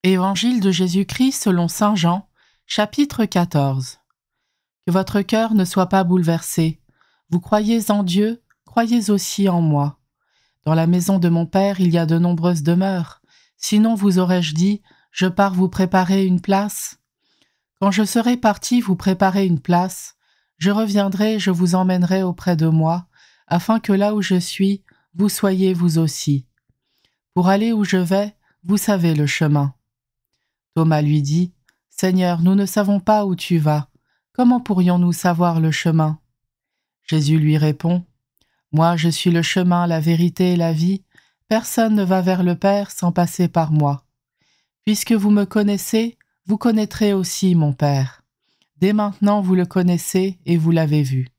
Évangile de Jésus-Christ selon saint Jean, chapitre 14. Que votre cœur ne soit pas bouleversé. Vous croyez en Dieu, croyez aussi en moi. Dans la maison de mon Père, il y a de nombreuses demeures. Sinon vous aurais-je dit, je pars vous préparer une place. Quand je serai parti vous préparer une place, je reviendrai et je vous emmènerai auprès de moi, afin que là où je suis, vous soyez vous aussi. Pour aller où je vais, vous savez le chemin. Thomas lui dit, « Seigneur, nous ne savons pas où tu vas. Comment pourrions-nous savoir le chemin ?» Jésus lui répond, « Moi, je suis le chemin, la vérité et la vie. Personne ne va vers le Père sans passer par moi. Puisque vous me connaissez, vous connaîtrez aussi mon Père. Dès maintenant, vous le connaissez et vous l'avez vu. »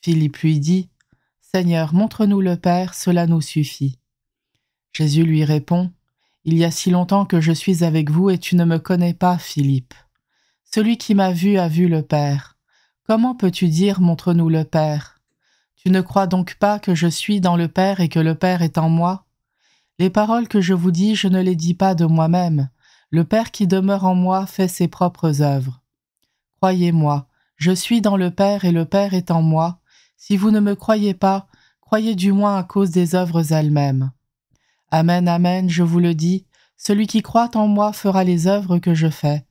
Philippe lui dit, « Seigneur, montre-nous le Père, cela nous suffit. » Jésus lui répond, « Il y a si longtemps que je suis avec vous et tu ne me connais pas, Philippe. Celui qui m'a vu a vu le Père. Comment peux-tu dire, montre-nous le Père? Tu ne crois donc pas que je suis dans le Père et que le Père est en moi? Les paroles que je vous dis, je ne les dis pas de moi-même. Le Père qui demeure en moi fait ses propres œuvres. Croyez-moi, je suis dans le Père et le Père est en moi. Si vous ne me croyez pas, croyez du moins à cause des œuvres elles-mêmes. Amen, amen, je vous le dis, celui qui croit en moi fera les œuvres que je fais.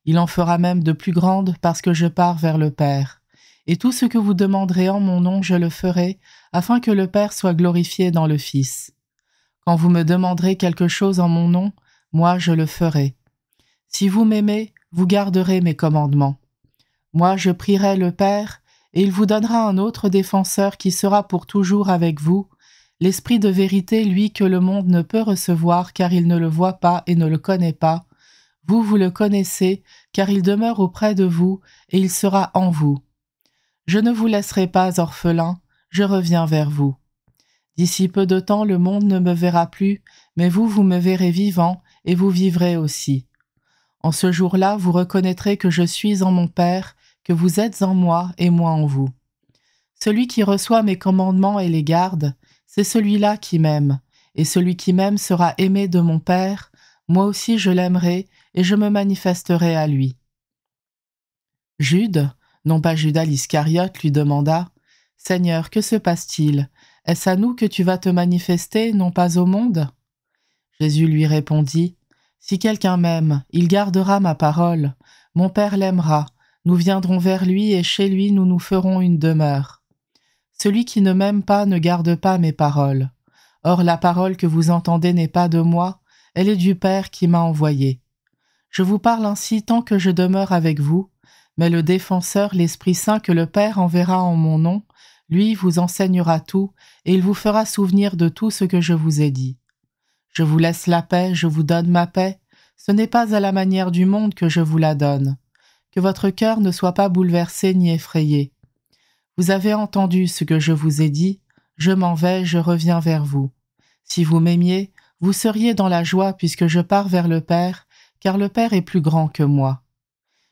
Il en fera même de plus grandes parce que je pars vers le Père. Et tout ce que vous demanderez en mon nom, je le ferai, afin que le Père soit glorifié dans le Fils. Quand vous me demanderez quelque chose en mon nom, moi je le ferai. Si vous m'aimez, vous garderez mes commandements. Moi je prierai le Père, et il vous donnera un autre défenseur qui sera pour toujours avec vous, l'Esprit de vérité, lui que le monde ne peut recevoir car il ne le voit pas et ne le connaît pas. Vous, vous le connaissez, car il demeure auprès de vous et il sera en vous. Je ne vous laisserai pas orphelin, je reviens vers vous. D'ici peu de temps, le monde ne me verra plus, mais vous, vous me verrez vivant et vous vivrez aussi. En ce jour-là, vous reconnaîtrez que je suis en mon Père, que vous êtes en moi et moi en vous. Celui qui reçoit mes commandements et les garde, c'est celui-là qui m'aime, et celui qui m'aime sera aimé de mon Père, moi aussi je l'aimerai, et je me manifesterai à lui. » Jude, non pas Judas l'Iscariote, lui demanda, « Seigneur, que se passe-t-il? Est-ce à nous que tu vas te manifester, non pas au monde ?» Jésus lui répondit, « Si quelqu'un m'aime, il gardera ma parole. Mon Père l'aimera, nous viendrons vers lui, et chez lui nous nous ferons une demeure. Celui qui ne m'aime pas ne garde pas mes paroles. Or la parole que vous entendez n'est pas de moi, elle est du Père qui m'a envoyé. Je vous parle ainsi tant que je demeure avec vous, mais le Défenseur, l'Esprit Saint que le Père enverra en mon nom, lui vous enseignera tout, et il vous fera souvenir de tout ce que je vous ai dit. Je vous laisse la paix, je vous donne ma paix, ce n'est pas à la manière du monde que je vous la donne. Que votre cœur ne soit pas bouleversé ni effrayé. Vous avez entendu ce que je vous ai dit, je m'en vais, je reviens vers vous. Si vous m'aimiez, vous seriez dans la joie puisque je pars vers le Père, car le Père est plus grand que moi.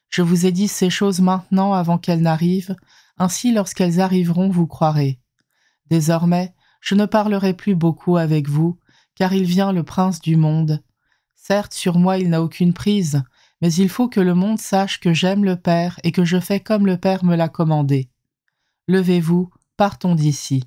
Je vous ai dit ces choses maintenant avant qu'elles n'arrivent, ainsi lorsqu'elles arriveront vous croirez. Désormais, je ne parlerai plus beaucoup avec vous, car il vient le Prince du monde. Certes, sur moi il n'a aucune prise, mais il faut que le monde sache que j'aime le Père et que je fais comme le Père me l'a commandé. Levez-vous, partons d'ici.